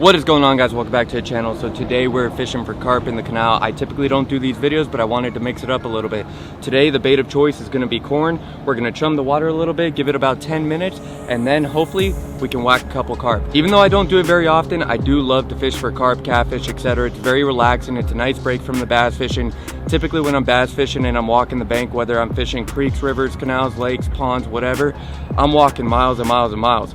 What is going on, guys? Welcome back to the channel. So today we're fishing for carp in the canal. I typically don't do these videos, but I wanted to mix it up a little bit. Today the bait of choice is going to be corn. We're going to chum the water a little bit, give it about 10 minutes, and then hopefully we can whack a couple carp. Even though I don't do it very often, I do love to fish for carp, catfish, etc. It's very relaxing. It's a nice break from the bass fishing. Typically when I'm bass fishing and I'm walking the bank, whether I'm fishing creeks, rivers, canals, lakes, ponds, whatever, I'm walking miles and miles and miles.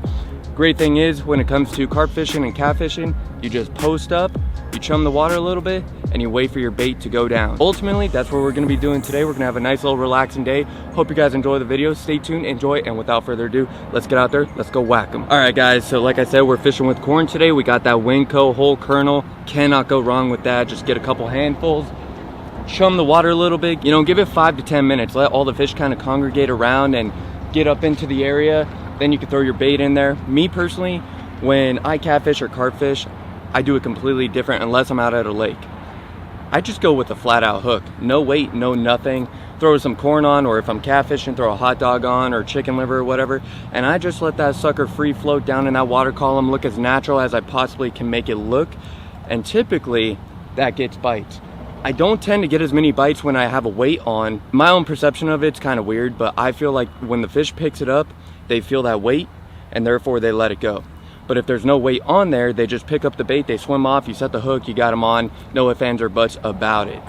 Great thing is, when it comes to carp fishing and catfishing, you just post up, you chum the water a little bit, and you wait for your bait to go down. Ultimately, that's what we're gonna be doing today. We're gonna have a nice little relaxing day. Hope you guys enjoy the video. Stay tuned, enjoy, and without further ado, let's get out there, let's go whack them. All right, guys, so like I said, we're fishing with corn today. We got that Winco whole kernel. Cannot go wrong with that. Just get a couple handfuls, chum the water a little bit. You know, give it 5 to 10 minutes. Let all the fish kind of congregate around and get up into the area. Then you can throw your bait in there. Me personally, when I catfish or carp fish, I do it completely different unless I'm out at a lake. I just go with a flat out hook. No weight, no nothing. Throw some corn on, or if I'm catfishing, throw a hot dog on or chicken liver or whatever. And I just let that sucker free float down in that water column, look as natural as I possibly can make it look. And typically that gets bites. I don't tend to get as many bites when I have a weight on. My own perception of it's kind of weird, but I feel like when the fish picks it up, they feel that weight and therefore they let it go. But if there's no weight on there, they just pick up the bait, they swim off, you set the hook, you got them on, no ifs, ands, or buts about it.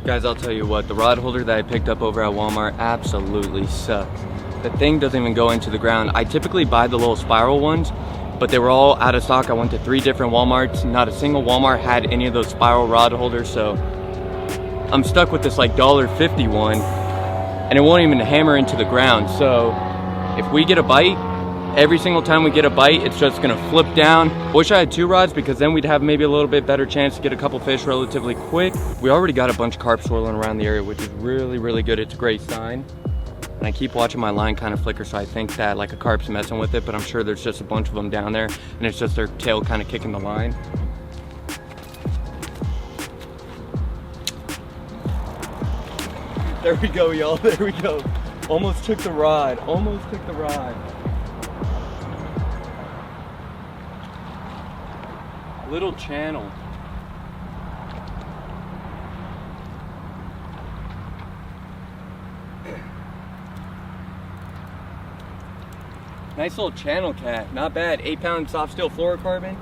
Guys, I'll tell you what, the rod holder that I picked up over at Walmart absolutely sucks. The thing doesn't even go into the ground. I typically buy the little spiral ones, but they were all out of stock. I went to 3 different Walmarts. Not a single Walmart had any of those spiral rod holders, so I'm stuck with this like $1.50 one, and it won't even hammer into the ground. So if we get a bite, every single time we get a bite, it's just gonna flip down. Wish I had 2 rods, because then we'd have maybe a little bit better chance to get a couple fish relatively quick. We already got a bunch of carp swirling around the area, which is really, really good. It's a great sign. And I keep watching my line kind of flicker, so I think that like a carp's messing with it, but I'm sure there's just a bunch of them down there and it's just their tail kind of kicking the line. There we go, y'all, there we go. Almost took the rod, almost took the rod. Little channel. Nice little channel cat, not bad. 8-pound soft steel fluorocarbon,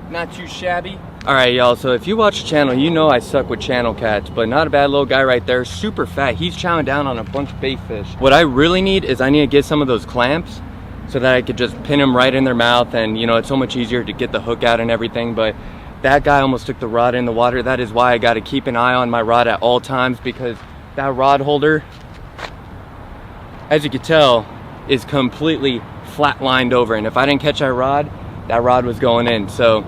not too shabby. All right, y'all, so if you watch the channel, you know I suck with channel cats, but not a bad little guy right there, super fat. He's chowing down on a bunch of bait fish. What I really need is I need to get some of those clamps so that I could just pin them right in their mouth, and you know, it's so much easier to get the hook out and everything. But that guy almost took the rod in the water. That is why I got to keep an eye on my rod at all times, because that rod holder, as you can tell, is completely flat-lined over, and if I didn't catch that rod was going in. So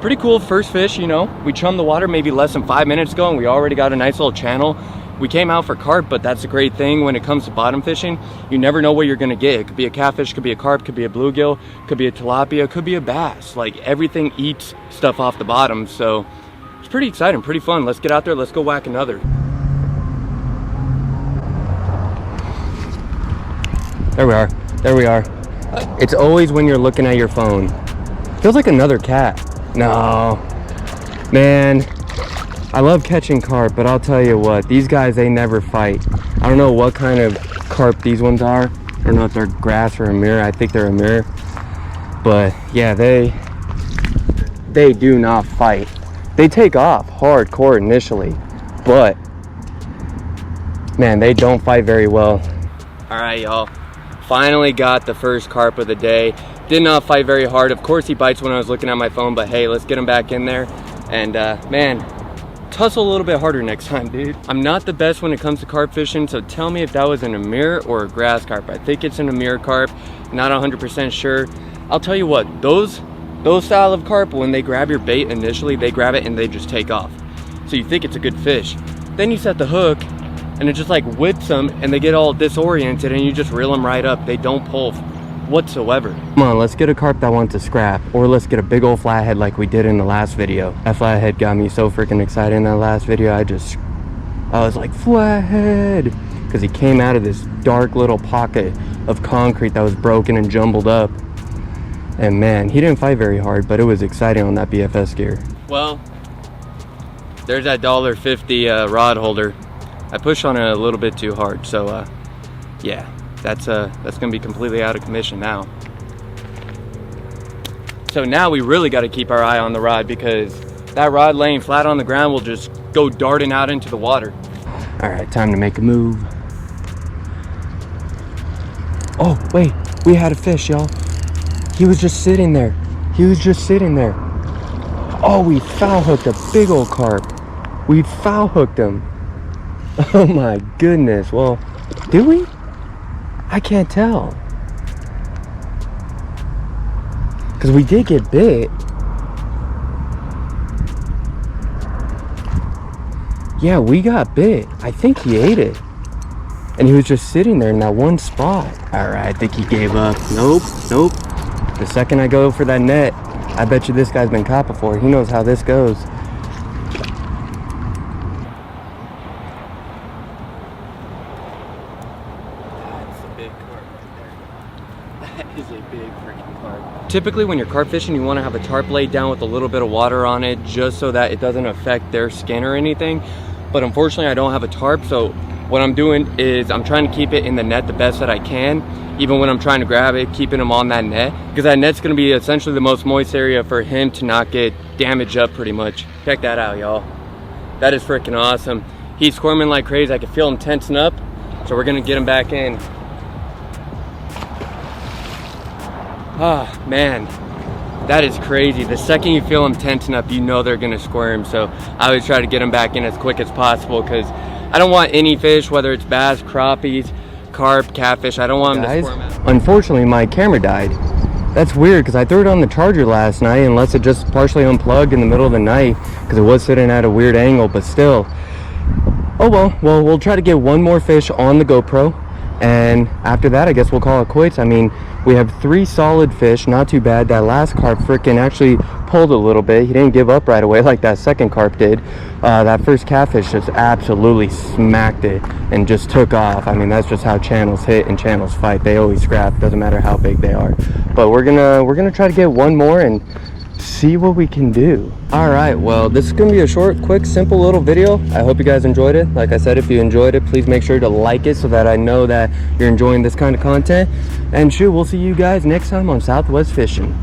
pretty cool first fish. You know, we chummed the water maybe less than 5 minutes ago and we already got a nice little channel. We came out for carp, but that's a great thing when it comes to bottom fishing. You never know what you're gonna get. It could be a catfish, could be a carp, could be a bluegill, could be a tilapia, could be a bass. Like, everything eats stuff off the bottom, so it's pretty exciting, pretty fun. Let's get out there, let's go whack another. There we are, there we are. It's always when you're looking at your phone. Feels like another cat. No, man, I love catching carp, but I'll tell you what, these guys, they never fight. I don't know what kind of carp these ones are. I don't know if they're grass or a mirror. I think they're a mirror. But yeah, they do not fight. They take off hardcore initially, but man, they don't fight very well. All right, y'all. Finally got the first carp of the day. Did not fight very hard. Of course he bites when I was looking at my phone, but hey, let's get him back in there. And man, tussle a little bit harder next time, dude. I'm not the best when it comes to carp fishing, so tell me if that was an Amir or a grass carp. I think it's an Amir carp, not 100% sure. I'll tell you what, those style of carp, when they grab your bait initially, they grab it and they just take off. So you think it's a good fish. Then you set the hook and it just like whips them and they get all disoriented and you just reel them right up. They don't pull whatsoever. Come on, let's get a carp that wants to scrap, or let's get a big old flathead like we did in the last video. That flathead got me so freaking excited in that last video. I was like, flathead. because he came out of this dark little pocket of concrete that was broken and jumbled up. And man, he didn't fight very hard, but it was exciting on that BFS gear. Well, there's that $1.50 rod holder. I pushed on it a little bit too hard, so yeah, that's gonna be completely out of commission now. So now we really got to keep our eye on the rod, because that rod laying flat on the ground will just go darting out into the water. All right, time to make a move. Oh wait, we had a fish, y'all. He was just sitting there. He was just sitting there. Oh, we foul hooked a big old carp. We foul hooked him. Oh my goodness. Well, did we? I can't tell. Because we did get bit. Yeah, we got bit. I think he ate it. And he was just sitting there in that one spot. All right, I think he gave up. Nope, nope. The second I go for that net, I bet you this guy's been caught before. He knows how this goes. That's a big carp right there. That is a big freaking carp. Typically when you're carp fishing, you want to have a tarp laid down with a little bit of water on it, just so that it doesn't affect their skin or anything. But unfortunately I don't have a tarp, so what I'm doing is I'm trying to keep it in the net the best that I can, even when I'm trying to grab it, keeping him on that net, because that net's gonna be essentially the most moist area for him to not get damaged up pretty much. Check that out, y'all. That is freaking awesome. He's squirming like crazy. I can feel him tensing up, so we're gonna get him back in. Ah, man, that is crazy. The second you feel them tensing up, you know they're gonna squirm. So I always try to get them back in as quick as possible, because I don't want any fish, whether it's bass, crappies, carp, catfish, I don't want them to squirm out. Unfortunately, my camera died. That's weird, because I threw it on the charger last night, unless it just partially unplugged in the middle of the night, because it was sitting at a weird angle, but still. Oh well, we'll try to get one more fish on the GoPro, and after that, I guess we'll call it quits. I mean, we have 3 solid fish, not too bad. That last carp freaking actually pulled a little bit. He didn't give up right away like that second carp did. That first catfish just absolutely smacked it and just took off. I mean, that's just how channels hit and channels fight. They always scrap, doesn't matter how big they are. But we're gonna try to get one more and see what we can do. All right, well, this is gonna be a short, quick, simple little video. I hope you guys enjoyed it. Like I said, if you enjoyed it, please make sure to like it so that I know that you're enjoying this kind of content. And shoot, we'll see you guys next time on Southwest Fishing.